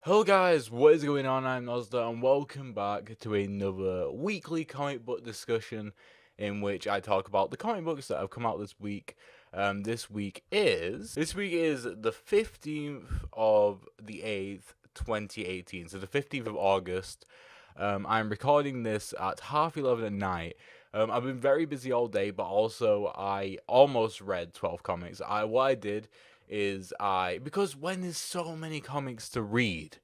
Hello guys, what is going on? I'm Nozda and welcome back to another weekly comic book discussion in which I talk about the comic books that have come out this week. This week is the 15th of the 8th, 2018. So the 15th of August. I'm recording this at 11:30 at night. I've been very busy all day, but also I almost read 12 comics. What I did is because when there's so many comics to read,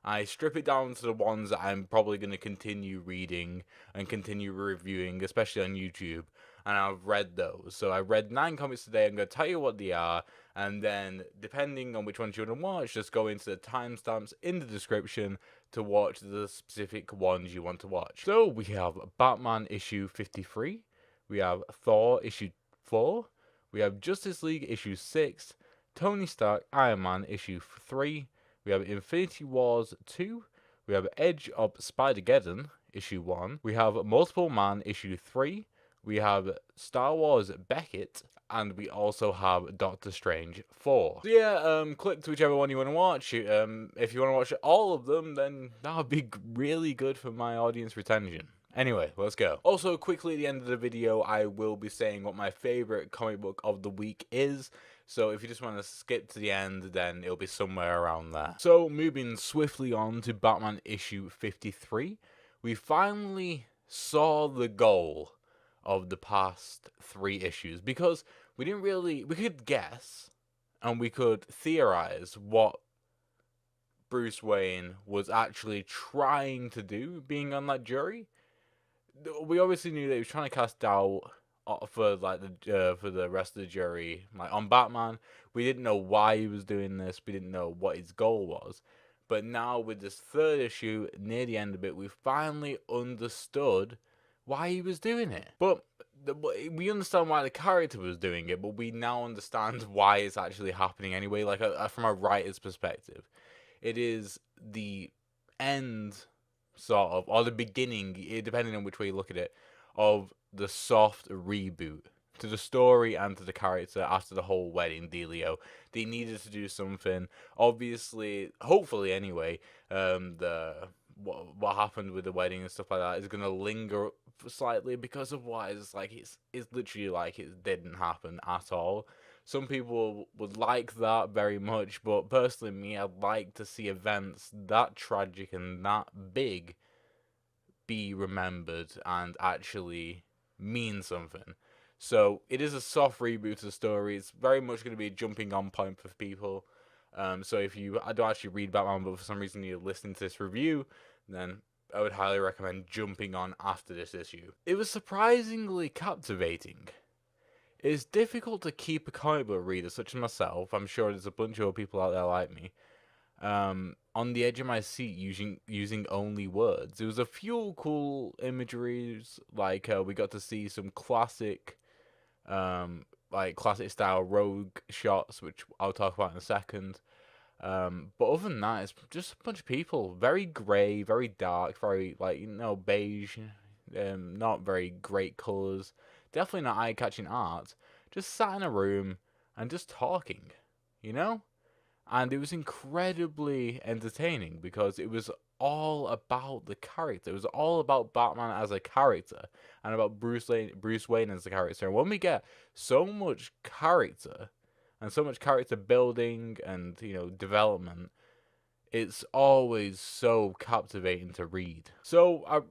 I strip it down to the ones that I'm probably going to continue reading and continue reviewing, especially on YouTube. And I've read those. So I read 9 comics today. I'm going to tell you what they are. And then, depending on which ones you want to watch, just go into the timestamps in the description to watch the specific ones you want to watch. So we have Batman issue 53. We have Thor issue 4. We have Justice League issue 6. Tony Stark Iron Man issue 3. We have Infinity Wars 2. We have Edge of Spider-Geddon issue 1. We have Multiple Man issue 3. We have Star Wars Beckett. And we also have Doctor Strange 4. So yeah, click to whichever one you want to watch. If you want to watch all of them, then that would be really good for my audience retention. Anyway, let's go. Also, quickly at the end of the video, I will be saying what my favorite comic book of the week is. So if you just want to skip to the end, then it'll be somewhere around there. So moving swiftly on to Batman issue 53, we finally saw the goal of the past 3 issues, because we could guess and we could theorize what Bruce Wayne was actually trying to do being on that jury. We obviously knew that he was trying to cast doubt for the rest of the jury, like on Batman. We didn't know why he was doing this. We didn't know what his goal was. But now with this 3rd issue, near the end of it, we finally understood why he was doing it. But we understand why the character was doing it, but we now understand why it's actually happening anyway. Like from a writer's perspective, it is the end, sort of, or the beginning, depending on which way you look at it, of the soft reboot to the story and to the character after the whole wedding dealio. They needed to do something. Obviously, hopefully anyway, what happened with the wedding and stuff like that is gonna linger slightly, because otherwise, like, it's literally like it didn't happen at all. Some people would like that very much, but personally, me, I'd like to see events that tragic and that big be remembered and actually mean something. So it is a soft reboot to the story. It's very much going to be a jumping on point for people. So if I don't actually read Batman, but for some reason you're listening to this review, then I would highly recommend jumping on after this issue. It was surprisingly captivating. It's difficult to keep a comic book reader such as myself. I'm sure there's a bunch of people out there like me. On the edge of my seat using only words. There was a few cool imageries, like we got to see some classic classic style rogue shots, which I'll talk about in a second. But other than that, it's just a bunch of people, very grey, very dark, very beige, not very great colours, definitely not eye-catching art. Just sat in a room and just talking, you know. And it was incredibly entertaining because it was all about the character. It was all about Batman as a character and about Bruce Wayne as a character. And when we get so much character and so much character building and development, it's always so captivating to read. So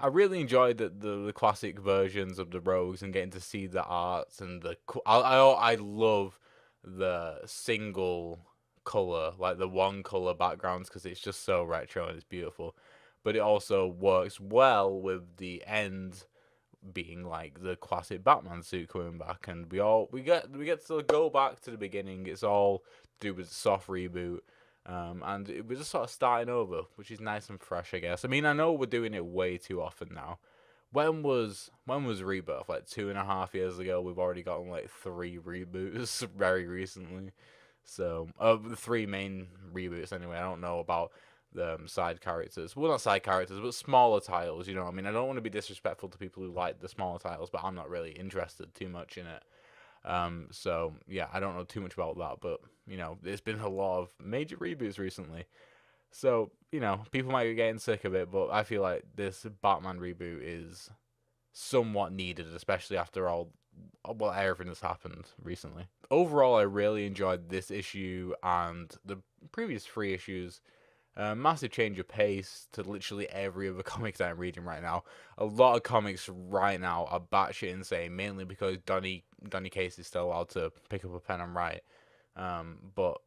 I really enjoyed the classic versions of the rogues and getting to see the arts and I love the single color, like the one color backgrounds, because it's just so retro and it's beautiful. But it also works well with the end being like the classic Batman suit coming back, and we get to go back to the beginning. It's all to do with the soft reboot, and we're just sort of starting over, which is nice and fresh, I guess. I mean, I know we're doing it way too often now. When was Rebirth? Like 2.5 years ago. We've already gotten like 3 reboots very recently. So, the 3 main reboots anyway. I don't know about the side characters. Well, not side characters, but smaller titles, you know what I mean? I don't want to be disrespectful to people who like the smaller titles, but I'm not really interested too much in it. So, yeah, I don't know too much about that, but, there's been a lot of major reboots recently. So, you know, people might be getting sick of it, but I feel like this Batman reboot is somewhat needed, especially after all, well, everything that's happened recently. Overall, I really enjoyed this issue and the previous three issues. Massive change of pace to literally every other comic that I'm reading right now. A lot of comics right now are batshit insane, mainly because Donny Case is still allowed to pick up a pen and write. But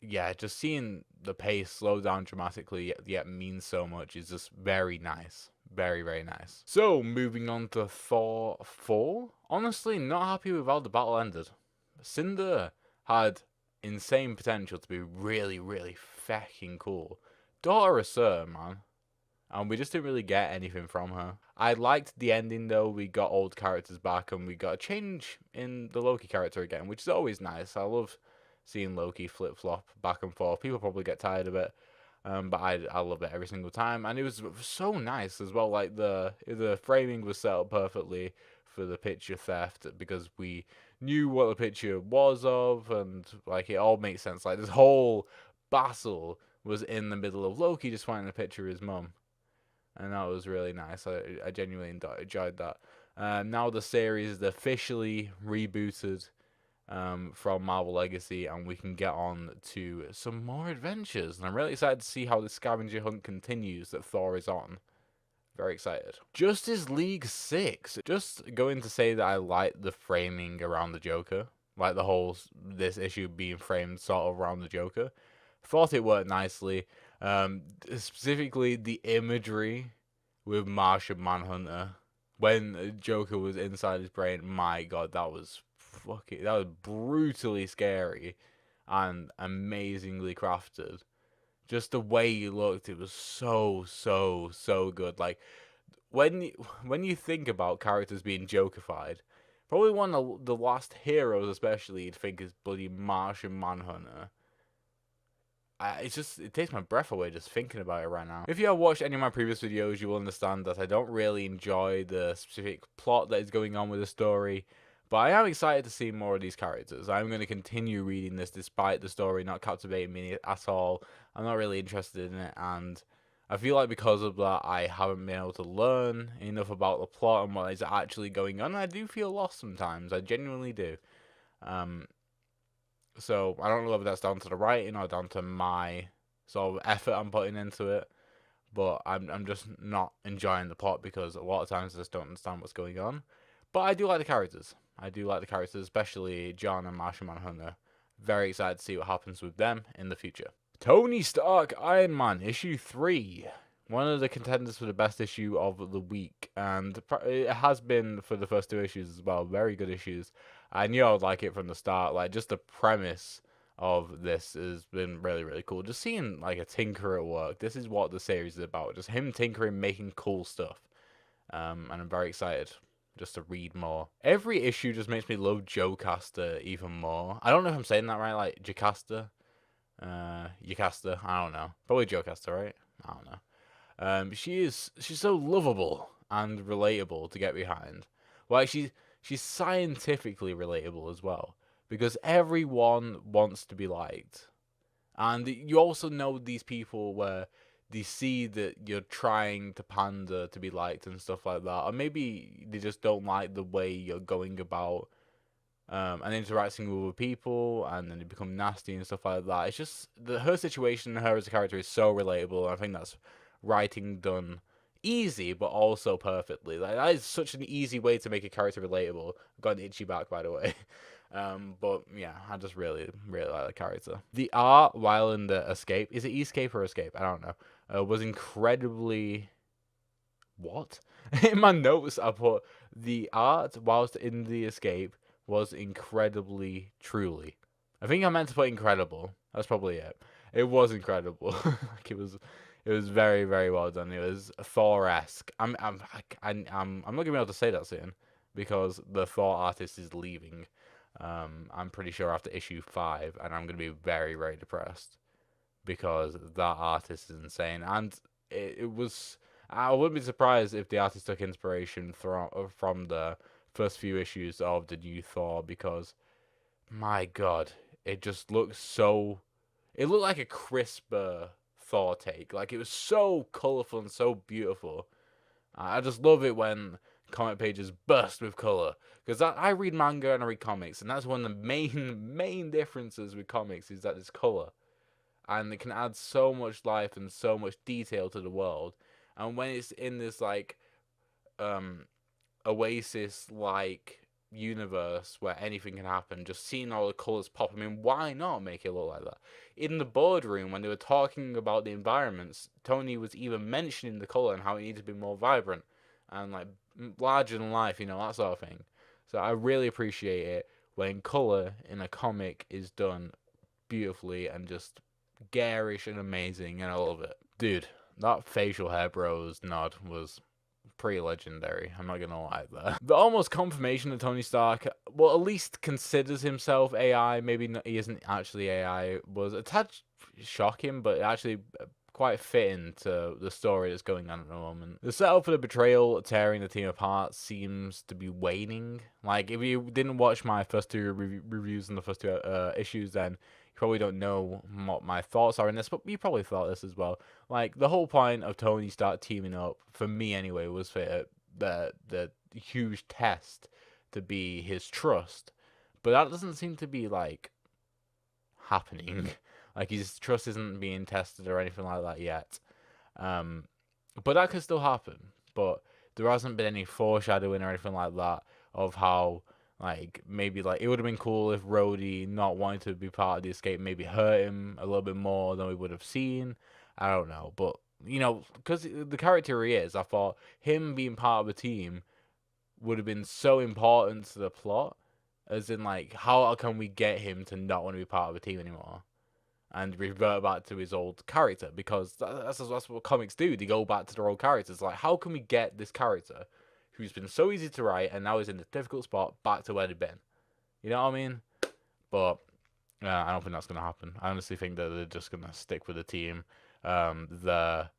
yeah, just seeing the pace slow down dramatically yet means so much is just very nice. Very, very nice. So, moving on to Thor 4. Honestly, not happy with how the battle ended. Cinder had insane potential to be really, really fucking cool. Daughter of Sir, man. And we just didn't really get anything from her. I liked the ending though. We got old characters back and we got a change in the Loki character again, which is always nice. I love seeing Loki flip flop back and forth. People probably get tired of it, but I love it every single time. And it was so nice as well. Like the framing was set up perfectly for the picture theft because we knew what the picture was of, and like it all makes sense. Like this whole battle was in the middle of Loki just finding a picture of his mum, and that was really nice. I genuinely enjoyed that. Now the series is officially rebooted from Marvel Legacy, and we can get on to some more adventures. And I'm really excited to see how the scavenger hunt continues that Thor is on. Very excited. Justice League 6. Just going to say that I like the framing around the Joker. Like the whole, this issue being framed sort of around the Joker. Thought it worked nicely. Specifically the imagery with Martian Manhunter. When Joker was inside his brain, my god, that was brutally scary and amazingly crafted. Just the way he looked, it was so good. Like when you think about characters being Jokified, probably one of the last heroes, especially, you'd think is bloody Martian Manhunter. It takes my breath away just thinking about it right now. If you have watched any of my previous videos, you will understand that I don't really enjoy the specific plot that is going on with the story. But I am excited to see more of these characters. I'm going to continue reading this despite the story not captivating me at all. I'm not really interested in it, and I feel like because of that, I haven't been able to learn enough about the plot and what is actually going on. I do feel lost sometimes. I genuinely do. So I don't know whether that's down to the writing or down to my sort of effort I'm putting into it. But I'm just not enjoying the plot because a lot of times I just don't understand what's going on. But I do like the characters. Especially John and Martian Manhunter. Very excited to see what happens with them in the future. Tony Stark Iron Man issue 3. One of the contenders for the best issue of the week, and it has been for the first two issues as well. Very good issues. I knew I would like it from the start. Like, just the premise of this has been really, really cool. Just seeing like a tinkerer at work. This is what the series is about. Just him tinkering, making cool stuff. And I'm very excited just to read more. Every issue just makes me love Jocasta even more. I don't know if I'm saying that right, like Jocasta. Jocasta, I don't know. Probably Jocasta, right? I don't know. She's so lovable and relatable to get behind. Like she's scientifically relatable as well, because everyone wants to be liked. And you also know these people where they see that you're trying to pander to be liked and stuff like that, or maybe they just don't like the way you're going about and interacting with other people, and then they become nasty and stuff like that. It's just her situation and her as a character is so relatable, and I think that's writing done easy, but also perfectly. Like, that is such an easy way to make a character relatable. I've got an itchy back, by the way. But yeah, I just really, really like the character. The art while in the escape, is it escape or escape? I don't know. Was incredibly. What? In my notes, I put the art whilst in the escape was incredibly truly. I think I meant to put incredible. That's probably it. It was incredible. Like it was very, very well done. It was Thor-esque. I'm not gonna be able to say that soon because the Thor artist is leaving. I'm pretty sure after issue 5, and I'm gonna be very, very depressed because that artist is insane. And it was. I wouldn't be surprised if the artist took inspiration from the first few issues of the new Thor, because my god, it just looks so. It looked like a crisper Thor take. Like, it was so colorful and so beautiful. I just love it when comic pages burst with color, because I read manga and I read comics, and that's one of the main differences with comics is that it's color, and it can add so much life and so much detail to the world. And when it's in this like Oasis like universe where anything can happen, just seeing all the colors pop, I mean, why not make it look like that? In the boardroom, when they were talking about the environments, Tony was even mentioning the color and how it needed to be more vibrant and like larger than life, that sort of thing. So I really appreciate it when color in a comic is done beautifully and just garish and amazing, and I love it. Dude, that facial hair bros nod was pretty legendary. I'm not gonna lie there. The almost confirmation that Tony Stark, well, at least considers himself AI, maybe not, he isn't actually AI, was a tad shocking, but actually quite fitting to the story that's going on at the moment. The setup for the betrayal tearing the team apart seems to be waning. Like, if you didn't watch my first two reviews and the first two issues, then you probably don't know what my thoughts are in this, but you probably thought this as well. Like, the whole point of Tony Stark teaming up, for me anyway, was for the huge test to be his trust. But that doesn't seem to be, like, happening. Like, his trust isn't being tested or anything like that yet. But that could still happen. But there hasn't been any foreshadowing or anything like that of how, like, maybe, like, it would have been cool if Rhodey not wanting to be part of the escape maybe hurt him a little bit more than we would have seen. I don't know. But, because the character he is, I thought him being part of the team would have been so important to the plot. As in, like, how can we get him to not want to be part of the team anymore? And revert back to his old character, because that's what comics do. They go back to their old characters. Like, how can we get this character, who's been so easy to write and now is in a difficult spot, back to where they've been? You know what I mean? But I don't think that's gonna happen. I honestly think that they're just gonna stick with the team. The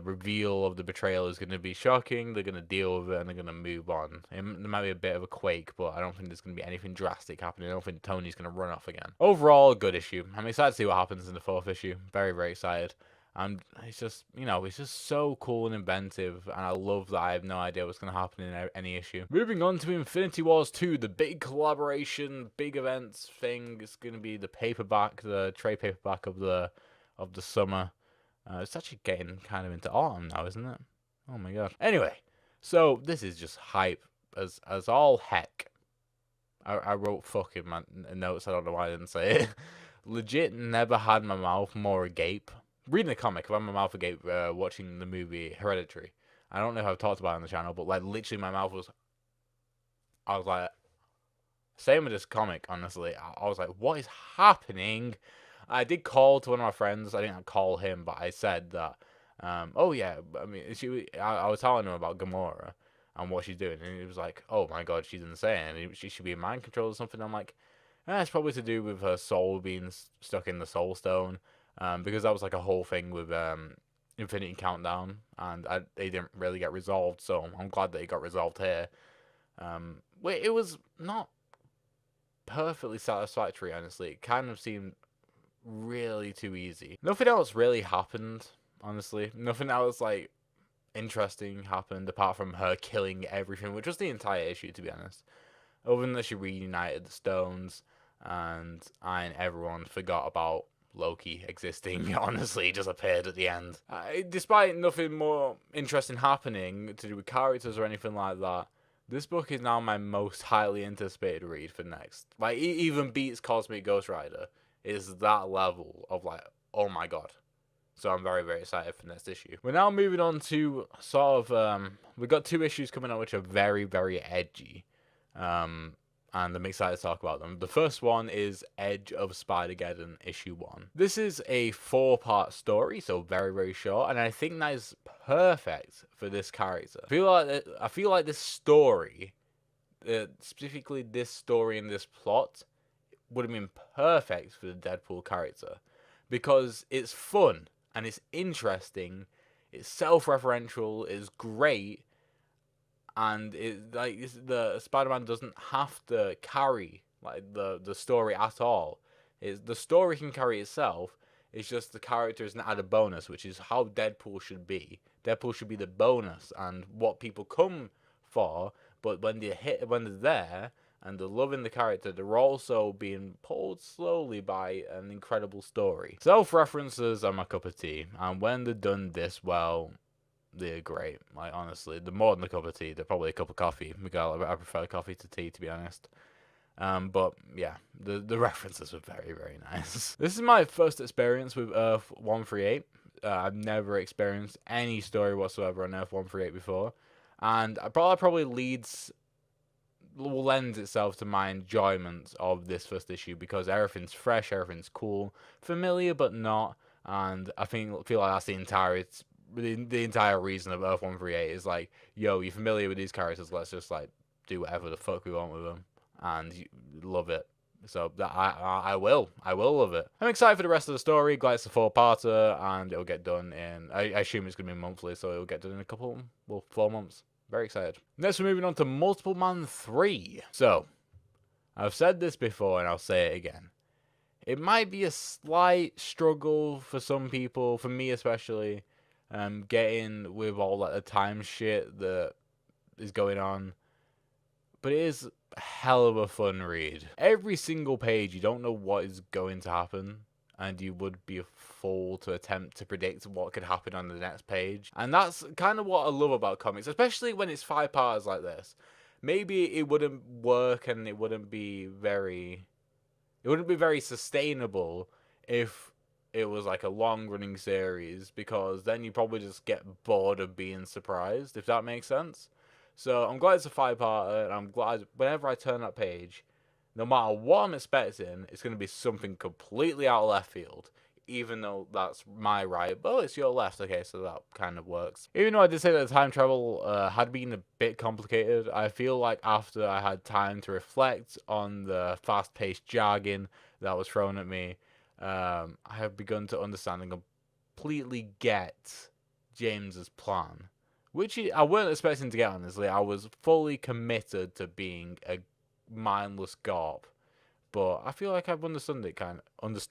reveal of the betrayal is going to be shocking. They're going to deal with it and they're going to move on. There might be a bit of a quake, but I don't think there's going to be anything drastic happening. I don't think Tony's going to run off again. Overall, good issue. I'm excited to see what happens in the fourth issue. Very, very excited. And it's just, it's just so cool and inventive. And I love that I have no idea what's going to happen in any issue. Moving on to Infinity Wars 2, the big collaboration, big events thing. It's going to be the paperback, the trade paperback of the summer. It's actually getting kind of into autumn now, isn't it? Oh my god. Anyway, so this is just hype as all heck. I wrote fuck in my notes. I don't know why I didn't say it. Legit never had my mouth more agape. Reading the comic, I've had my mouth agape watching the movie Hereditary. I don't know if I've talked about it on the channel, but like literally my mouth was... I was like... Same with this comic, honestly. I was like, what is happening? I did call to one of my friends. I didn't call him, but I said that, oh yeah, I mean, I was telling him about Gamora and what she's doing, and he was like, oh my god, she's insane. She should be in mind control or something. I'm like, it's probably to do with her soul being stuck in the Soul Stone, because that was like a whole thing with Infinity Countdown, and they didn't really get resolved, so I'm glad that it got resolved here. It was not perfectly satisfactory, honestly. It kind of seemed really too easy. Nothing else really happened, honestly. Nothing else like interesting happened apart from her killing everything, which was the entire issue, to be honest. Other than that, she reunited the stones, and everyone forgot about Loki existing. Honestly, he just appeared at the end. Despite nothing more interesting happening to do with characters or anything like that, this book is now my most highly anticipated read for next. Like, it even beats Cosmic Ghost Rider. Is that level of like, oh my god. So I'm very, very excited for next issue. We're now moving on to sort of, we've got two issues coming out which are very, very edgy. And I'm excited to talk about them. The first one is Edge of Spider-Geddon issue 1. This is a 4-part story, so very, very short, and I think that is perfect for this character. I feel like this story, specifically this story and this plot, would have been perfect for the Deadpool character, because it's fun and it's interesting, it's self-referential, it's great, and the Spider-Man doesn't have to carry like the story at all. The story can carry itself. It's just the character is an added bonus, which is how Deadpool should be. Deadpool should be the bonus and what people come for. But when when they're there and they're loving the character, they're also being pulled slowly by an incredible story. Self-references are my cup of tea, and when they're done this well, they're great. Like, honestly, they're more than a cup of tea. They're probably a cup of coffee. I prefer coffee to tea, to be honest. But yeah, the references were very, very nice. This is my first experience with Earth 138. I've never experienced any story whatsoever on Earth 138 before, and it probably lends itself to my enjoyment of this first issue because everything's fresh, everything's cool, familiar but not, and I feel like that's the entire reason of Earth 138 is like, yo, you're familiar with these characters, let's just like do whatever the fuck we want with them, and you love it. So that I will love it. I'm excited for the rest of the story. Glad it's a 4-parter, and it'll get done in. I assume it's gonna be monthly, so it'll get done in 4 months. Very excited. Next, we're moving on to Multiple Man 3. So, I've said this before, and I'll say it again. It might be a slight struggle for some people, for me especially, getting with all that the time shit that is going on. But it is a hell of a fun read. Every single page, you don't know what is going to happen, and you would be a fool to attempt to predict what could happen on the next page. And that's kind of what I love about comics, especially when it's 5 parts like this. Maybe it wouldn't work and it wouldn't be very sustainable if it was like a long-running series, because then you probably just get bored of being surprised, if that makes sense. So I'm glad it's a 5-parter, and I'm glad whenever I turn that page, no matter what I'm expecting, it's going to be something completely out of left field. Even though that's my right, but it's your left, okay, so that kind of works. Even though I did say that the time travel had been a bit complicated, I feel like after I had time to reflect on the fast-paced jargon that was thrown at me, I have begun to understand and completely get James's plan. Which I weren't expecting to get, honestly. I was fully committed to being a mindless gorp. But I feel like I've understood it kind of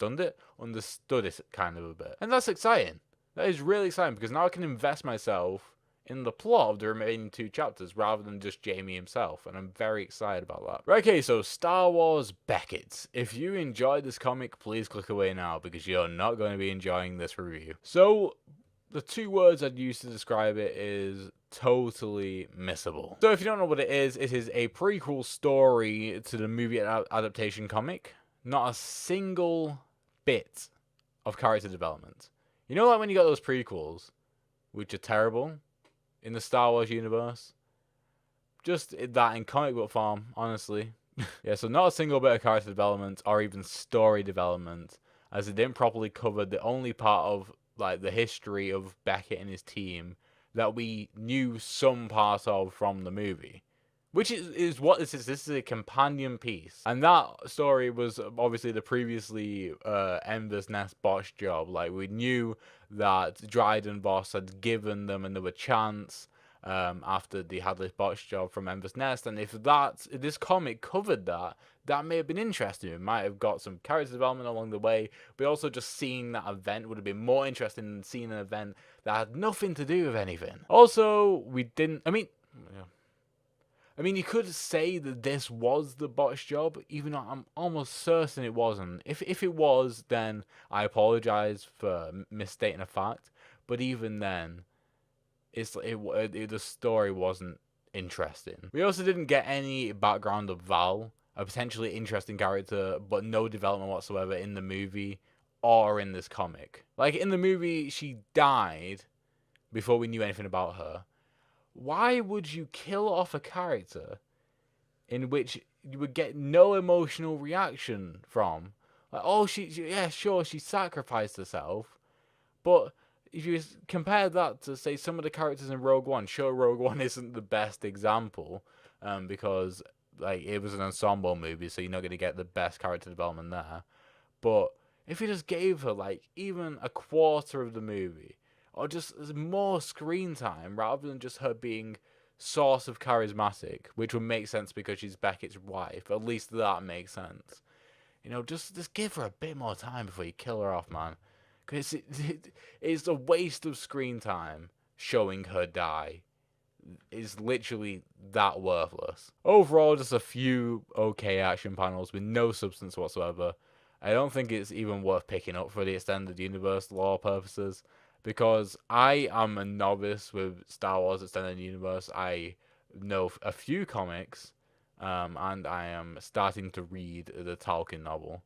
a bit. And that's exciting. That is really exciting, because now I can invest myself in the plot of the remaining 2 chapters rather than just Jamie himself, and I'm very excited about that. Right, okay, so Star Wars Beckett. If you enjoyed this comic, please click away now, because you're not going to be enjoying this review. So, the 2 words I'd use to describe it is totally missable. So if you don't know what it is a prequel story to the movie adaptation comic. Not a single bit of character development. You know, like when you got those prequels, which are terrible in the Star Wars universe? Just that in comic book form, honestly. Yeah, so not a single bit of character development or even story development, as it didn't properly cover the only part of like the history of Beckett and his team that we knew some part of from the movie. Which is what this is. This is a companion piece. And that story was obviously the previously Ember's Nest botch job. Like, we knew that Dryden Boss had given them another chance after they had this botch job from Ember's Nest. And if this comic covered that, that may have been interesting. It might have got some character development along the way, but also just seeing that event would have been more interesting than seeing an event that had nothing to do with anything. Also, we didn't... I mean, you could say that this was the botch job, even though I'm almost certain it wasn't. If it was, then I apologize for misstating a fact. But even then, the story wasn't interesting. We also didn't get any background of Val, a potentially interesting character, but no development whatsoever in the movie or in this comic. Like, in the movie, she died before we knew anything about her. Why would you kill off a character in which you would get no emotional reaction from? Like, oh, she sacrificed herself, but if you compare that to, say, some of the characters in Rogue One, sure, Rogue One isn't the best example, because like it was an ensemble movie, so you're not going to get the best character development there. But if you just gave her like even a quarter of the movie, or just more screen time, rather than just her being sort of charismatic, which would make sense because she's Beckett's wife. At least that makes sense. You know, just give her a bit more time before you kill her off, man. because it's a waste of screen time showing her die. Is literally that worthless. Overall, just a few okay action panels with no substance whatsoever. I don't think it's even worth picking up for the extended universe lore purposes, because I am a novice with Star Wars Extended Universe. I know a few comics, and I am starting to read the Tolkien novel.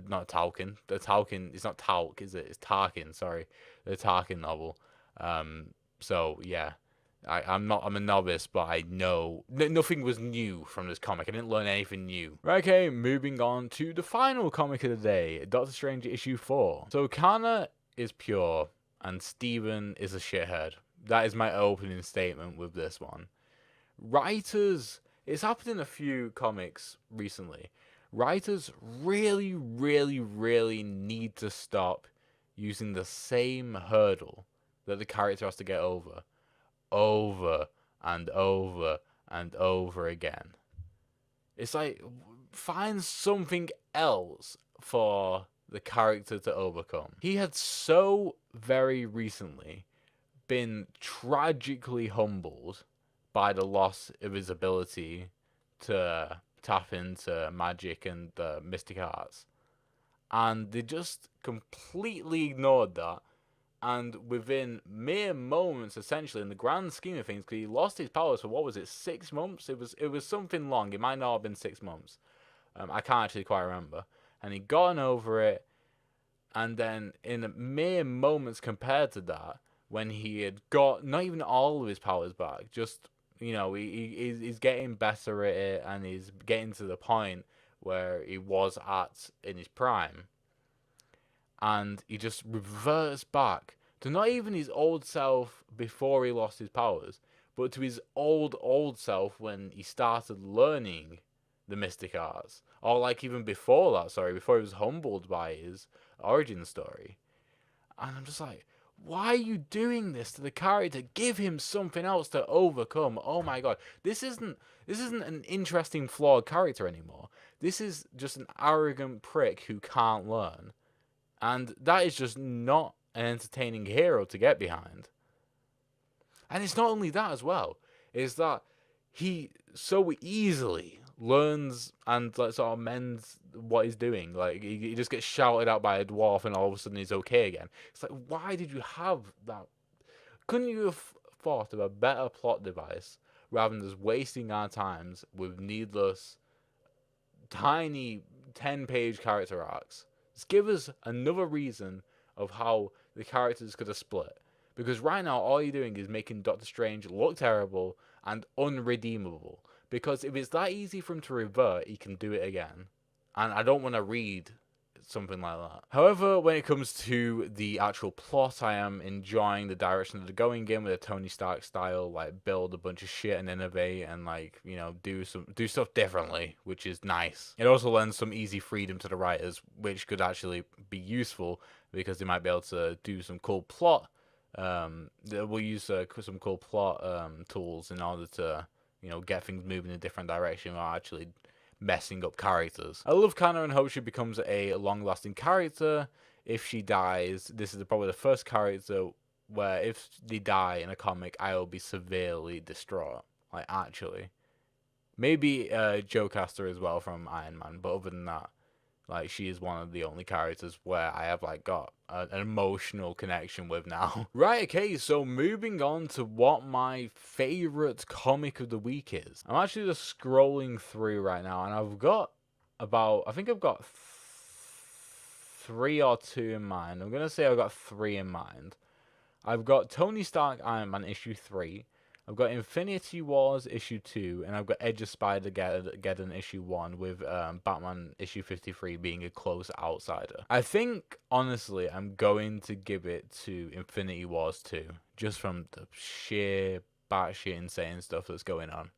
Not Tolkien. The Tolkien. It's not Talk, is it? It's Tarkin. Sorry, the Tarkin novel. So yeah. I'm a novice, but I know nothing was new from this comic. I didn't learn anything new. Right, okay, moving on to the final comic of the day, Doctor Strange issue 4. So Kana is pure, and Steven is a shithead. That is my opening statement with this one. Writers, it's happened in a few comics recently. Writers really, really, really need to stop using the same hurdle that the character has to get over and over and over again. It's like, find something else for the character to overcome. He had so very recently been tragically humbled by the loss of his ability to tap into magic and the mystic arts. And they just completely ignored that. And within mere moments, essentially, in the grand scheme of things, because he lost his powers for, what was it, 6 months? It was something long. It might not have been 6 months. I can't actually quite remember. And he'd gotten over it. And then in mere moments compared to that, when he had got not even all of his powers back, just, he's getting better at it, and he's getting to the point where he was at in his prime. And he just reverts back to not even his old self before he lost his powers, but to his old self when he started learning the mystic arts. Or like even before that, before he was humbled by his origin story. And I'm just like, why are you doing this to the character? Give him something else to overcome. Oh my god. This isn't an interesting, flawed character anymore. This is just an arrogant prick who can't learn. And that is just not an entertaining hero to get behind. And it's not only that as well. It's that he so easily learns and sort of mends what he's doing. Like, he just gets shouted out by a dwarf and all of a sudden he's okay again. It's like, why did you have that? Couldn't you have thought of a better plot device rather than just wasting our times with needless, tiny 10-page character arcs? Just give us another reason of how the characters could have split. Because right now, all you're doing is making Doctor Strange look terrible and unredeemable. Because if it's that easy for him to revert, he can do it again. And I don't want to read something like that. However, when it comes to the actual plot, I am enjoying the direction that they're going in with a Tony Stark style, like build a bunch of shit and innovate and like, do stuff differently, which is nice. It also lends some easy freedom to the writers, which could actually be useful because they might be able to do some cool plot. We'll use some cool plot tools in order to, get things moving in a different direction without actually messing up characters. I love Kana and hope she becomes a long-lasting character. If she dies, this is probably the first character where if they die in a comic, I will be severely distraught. Like, actually. Maybe Jocasta as well from Iron Man, but other than that, like, she is one of the only characters where I have, like, got an emotional connection with now. Right, okay, so moving on to what my favorite comic of the week is. I'm actually just scrolling through right now, and I've got I think I've got 3 or 2 in mind. I'm going to say I've got 3 in mind. I've got Tony Stark Iron Man issue 3. I've got Infinity Wars issue 2, and I've got Edge of Spider-Geddon issue 1, with Batman issue 53 being a close outsider. I think, honestly, I'm going to give it to Infinity Wars 2, just from the sheer batshit insane stuff that's going on.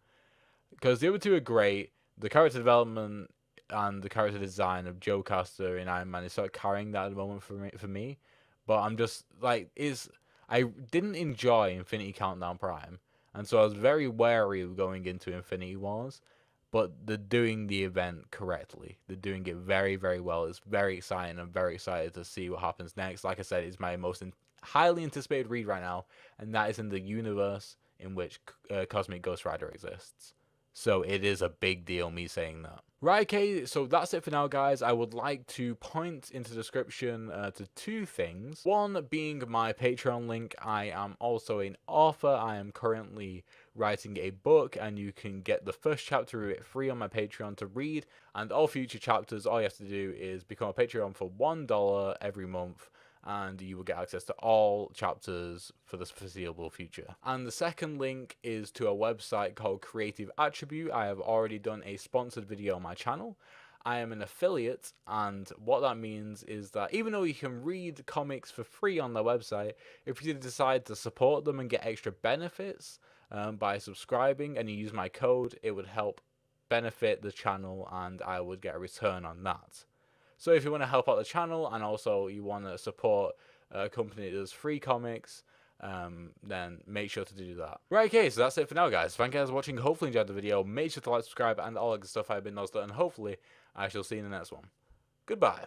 Because the other two are great. The character development and the character design of Jocasta in Iron Man is sort of carrying that at the moment for me. But I'm just, like, I didn't enjoy Infinity Countdown Prime. And so I was very wary of going into Infinity Wars. but they're doing the event correctly. They're doing it very, very well. It's very exciting. I'm very excited to see what happens next. Like I said, it's my most highly anticipated read right now, and that is in the universe in which Cosmic Ghost Rider exists. So it is a big deal, me saying that. Right, okay, so that's it for now, guys. I would like to point into the description to two things. One being my Patreon link. I am also an author. I am currently writing a book, and you can get the first chapter of it free on my Patreon to read. And all future chapters, all you have to do is become a Patreon for $1 every month, and you will get access to all chapters for the foreseeable future. And the second link is to a website called Creative Attribute. I have already done a sponsored video on my channel. I am an affiliate, and what that means is that even though you can read comics for free on their website, if you decide to support them and get extra benefits by subscribing and you use my code, it would help benefit the channel and I would get a return on that. So if you want to help out the channel and also you want to support a company that does free comics, then make sure to do that. Right, okay, so that's it for now, guys. Thank you guys for watching. Hopefully you enjoyed the video. Make sure to like, subscribe, and all that good stuff I've been done. And hopefully I shall see you in the next one. Goodbye.